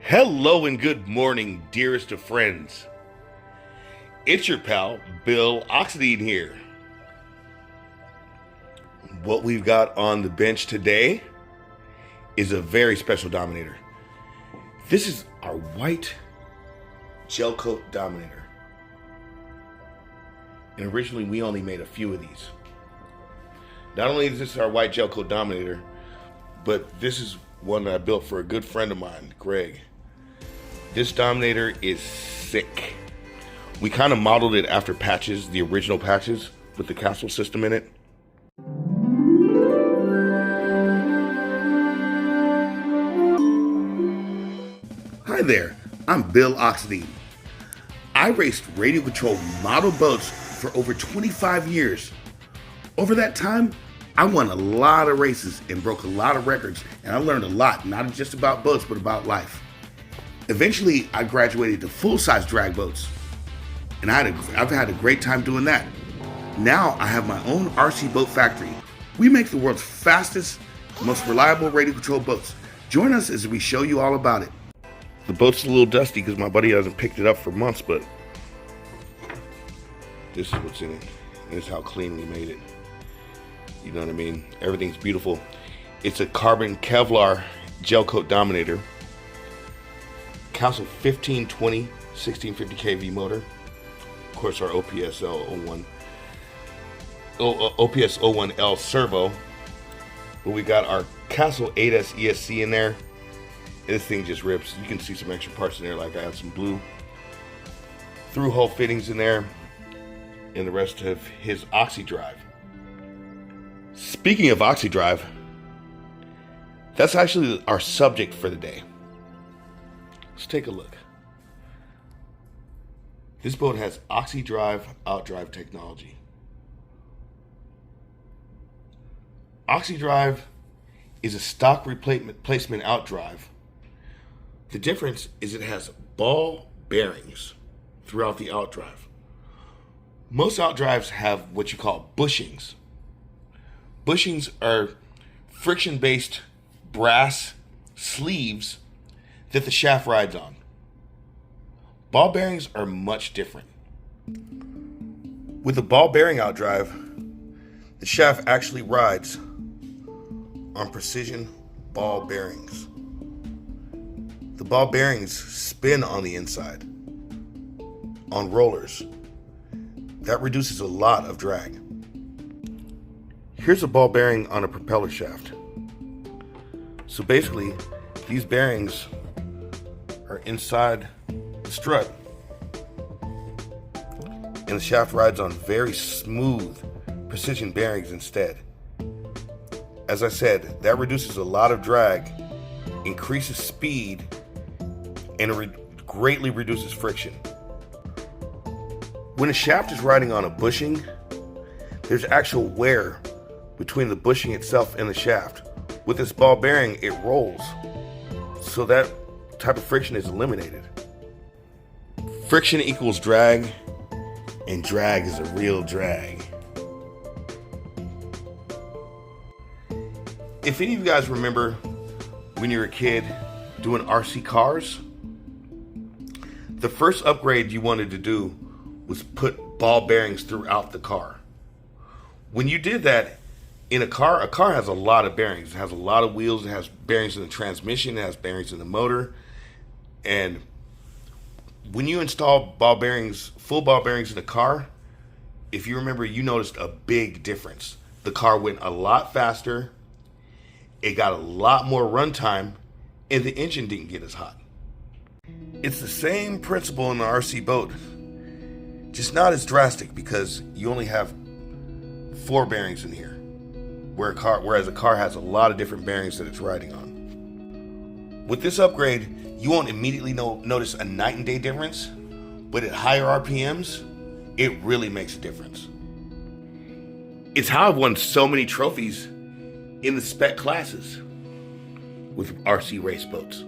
Hello and good morning, dearest of friends. It's your pal, Bill Oxi-Drive here. What we've got on the bench today is a very special Dominator. This is our white gel coat Dominator. And originally we only made a few of these. Not only is this our white gel coat Dominator, but this is one that I built for a good friend of mine, Greg. This Dominator is sick. We kind of modeled it after patches, the original patches with the castle system in it. Hi there, I'm Bill Oxi-Drive. I raced radio controlled model boats for over 25 years. Over that time, I won a lot of races and broke a lot of records, and I learned a lot, not just about boats, but about life. Eventually, I graduated to full-size drag boats, and I've had a great time doing that. Now, I have my own RC boat factory. We make the world's fastest, most reliable radio-controlled boats. Join us as we show you all about it. The boat's a little dusty because my buddy hasn't picked it up for months, but this is what's in it. This is how clean we made it. You know what I mean? Everything's beautiful. It's a carbon Kevlar gel coat Dominator. Castle 1520 1650 kV motor. Of course, our OPS 01L servo. But we got our Castle 8S ESC in there. This thing just rips. You can see some extra parts in there, like I have some blue through hole fittings in there, and the rest of his Oxi-Drive. Speaking of Oxi-Drive, that's actually our subject for the day. Let's take a look. This boat has Oxi-Drive Outdrive technology. Oxi-Drive is a stock replacement outdrive. The difference is it has ball bearings throughout the outdrive. Most outdrives have what you call bushings. Bushings are friction-based brass sleeves that the shaft rides on. Ball bearings are much different. With the ball bearing outdrive, the shaft actually rides on precision ball bearings. The ball bearings spin on the inside on rollers. That reduces a lot of drag. Here's a ball bearing on a propeller shaft. So basically, these bearings are inside the strut, and the shaft rides on very smooth precision bearings instead. As I said, that reduces a lot of drag, increases speed, and it greatly reduces friction. When a shaft is riding on a bushing, there's actual wear between the bushing itself and the shaft. With this ball bearing, it rolls, so that type of friction is eliminated. Friction equals drag, and drag is a real drag. If any of you guys remember when you were a kid doing RC cars, the first upgrade you wanted to do was put ball bearings throughout the car. When you did that in a car has a lot of bearings. It has a lot of wheels. It has bearings in the transmission. It has bearings in the motor. And when you install ball bearings, full ball bearings in the car, if you remember, you noticed a big difference. The car went a lot faster. It got a lot more runtime, and the engine didn't get as hot. It's the same principle in the RC boat, just not as drastic because you only have 4 bearings in here, whereas a car has a lot of different bearings that it's riding on. With this upgrade, you won't immediately notice a night and day difference, but at higher RPMs, it really makes a difference. It's how I've won so many trophies in the spec classes with RC race boats.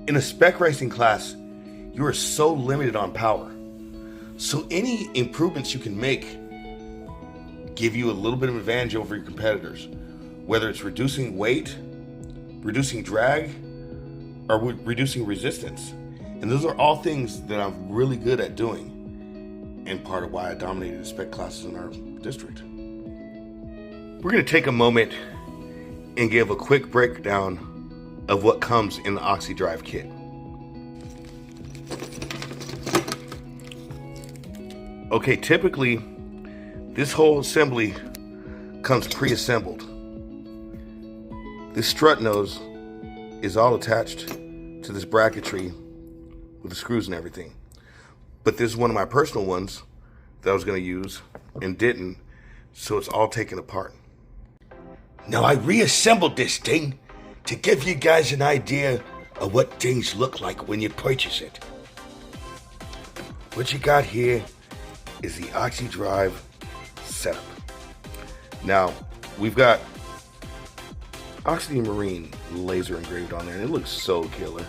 In a spec racing class, you are so limited on power. So any improvements you can make give you a little bit of advantage over your competitors, whether it's reducing weight, reducing drag, or reducing resistance. And those are all things that I'm really good at doing, and part of why I dominated the spec classes in our district. We're going to take a moment and give a quick breakdown of what comes in the Oxi-Drive kit. Okay, typically this whole assembly comes pre-assembled. This strut nose is all attached to this bracketry with the screws and everything. But this is one of my personal ones that I was going to use and didn't, so it's all taken apart. Now I reassembled this thing to give you guys an idea of what things look like when you purchase it. What you got here is the Oxi-Drive setup. Now, we've got Oxy Marine laser engraved on there, and it looks so killer.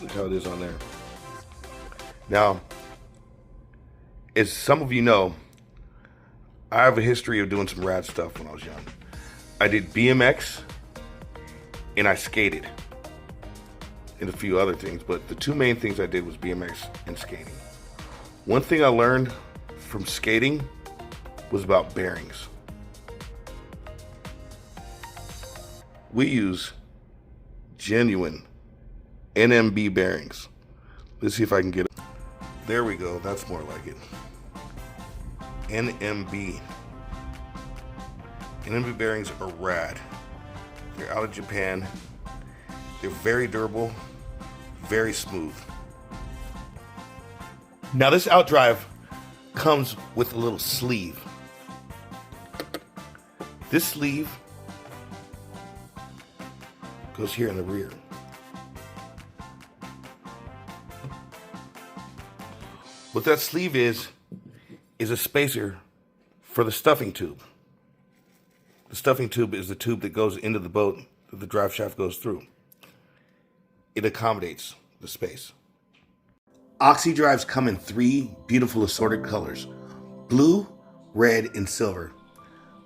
Look how it is on there. Now, as some of you know, I have a history of doing some rad stuff when I was young. I did BMX and I skated and a few other things, but the two main things I did was BMX and skating. One thing I learned from skating was about bearings. We use genuine NMB bearings. Let's see if I can get it. There we go, that's more like it. NMB. NMB bearings are rad. They're out of Japan. They're very durable, very smooth. Now this Outdrive comes with a little sleeve. This sleeve goes here in the rear. What that sleeve is a spacer for the stuffing tube. The stuffing tube is the tube that goes into the boat that the drive shaft goes through. It accommodates the space. Oxi-Drives come in 3 beautiful assorted colors: blue, red, and silver.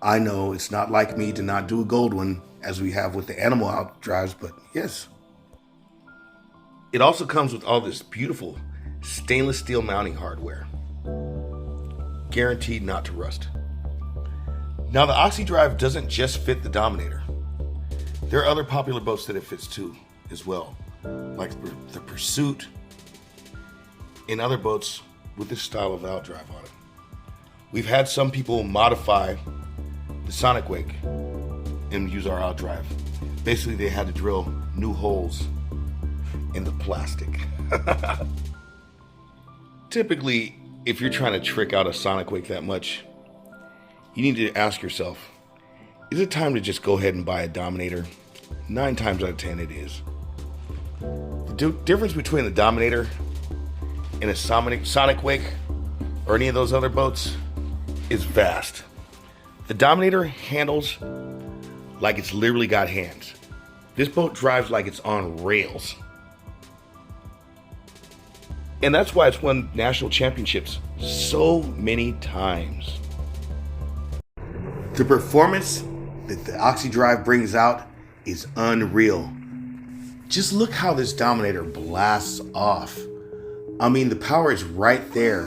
I know it's not like me to not do a gold one as we have with the animal Outdrives, but yes. It also comes with all this beautiful stainless steel mounting hardware, guaranteed not to rust. Now the Oxi-Drive doesn't just fit the Dominator. There are other popular boats that it fits too as well, like the Pursuit and other boats with this style of Outdrive on it. We've had some people modify the Sonic Wake and use our Outdrive. Basically, they had to drill new holes in the plastic. Typically, if you're trying to trick out a Sonic Wake that much, you need to ask yourself, is it time to just go ahead and buy a Dominator? 9 times out of 10 it is. The difference between the Dominator and a Sonic Wake or any of those other boats is vast. The Dominator handles like it's literally got hands. This boat drives like it's on rails. And that's why it's won national championships so many times. The performance that the Oxi-Drive brings out is unreal. Just look how this Dominator blasts off. I mean, the power is right there.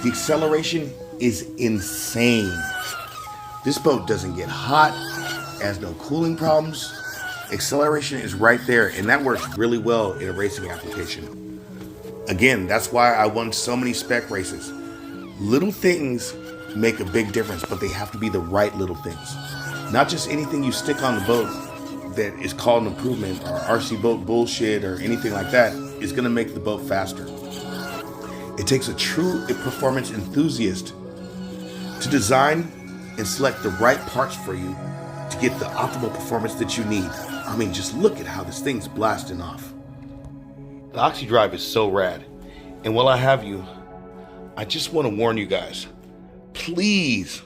The acceleration is insane. This boat doesn't get hot, has no cooling problems. Acceleration is right there, and that works really well in a racing application. Again, that's why I won so many spec races. Little things make a big difference, but they have to be the right little things. Not just anything you stick on the boat that is called an improvement or RC boat bullshit or anything like that is gonna make the boat faster. It takes a true performance enthusiast to design and select the right parts for you to get the optimal performance that you need. I mean, just look at how this thing's blasting off. The Oxi-Drive is so rad. And while I have you, I just want to warn you guys, please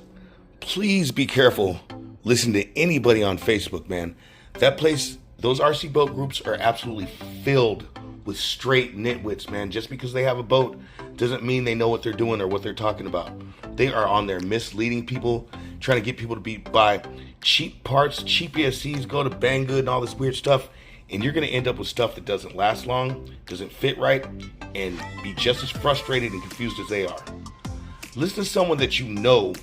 be careful listening to anybody on Facebook, man. That place, those RC boat groups are absolutely filled with straight nitwits, man. Just because they have a boat doesn't mean they know what they're doing or what they're talking about. They are on there misleading people, trying to get people to buy cheap parts, cheap ESCs, go to Banggood and all this weird stuff. and you're going to end up with stuff that doesn't last long, doesn't fit right, and be just as frustrated and confused as they are. Listen to someone that you know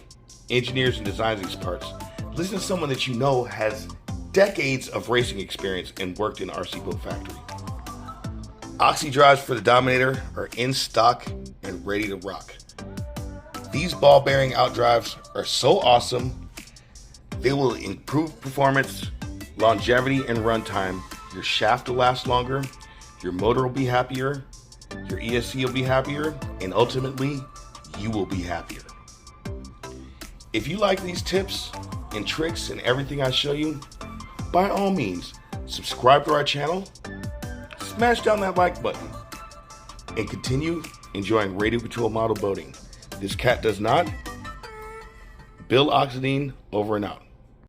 engineers and designs these parts. Listen to someone that you know has decades of racing experience and worked in RC build factory. Oxy drives for the Dominator are in stock and ready to rock. These ball bearing outdrives are so awesome. They will improve performance, longevity, and runtime. Your shaft will last longer, your motor will be happier, your ESC will be happier, and ultimately, you will be happier. If you like these tips and tricks and everything I show you, by all means, subscribe to our channel, smash down that like button, and continue enjoying radio control model boating. This cat does not. Bill Oxi-Drive over and out.